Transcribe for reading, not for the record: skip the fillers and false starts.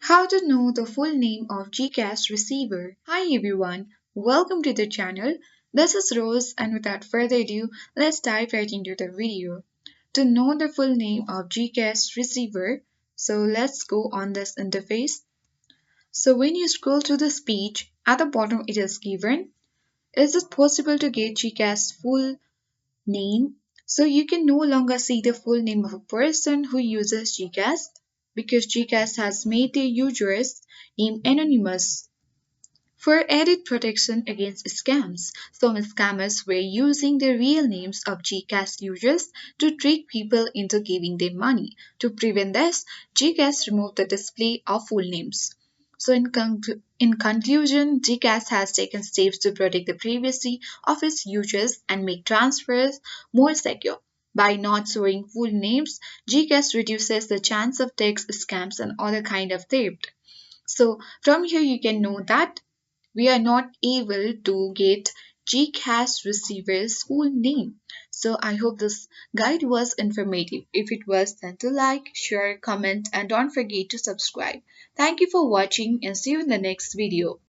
How to know the full name of GCash receiver. Hi everyone, welcome to the channel. This is Rose and without further ado, let's dive right into the video. To know the full name of GCash receiver, so let's go on this interface. So when you scroll to this page, at the bottom it is given, is it possible to get GCash's full name? So you can no longer see the full name of a person who uses GCash because GCash has made their users name anonymous. For added protection against scams, some scammers were using the real names of GCash users to trick people into giving them money. To prevent this, GCash removed the display of full names. So, in conclusion, GCash has taken steps to protect the privacy of its users and make transfers more secure. By not showing full names, GCash reduces the chance of tax scams and other kind of theft. So, from here you can know that we are not able to get GCash receiver's full name. So I hope this guide was informative. If it was, then to like, share, comment, and don't forget to subscribe. Thank you for watching and see you in the next video.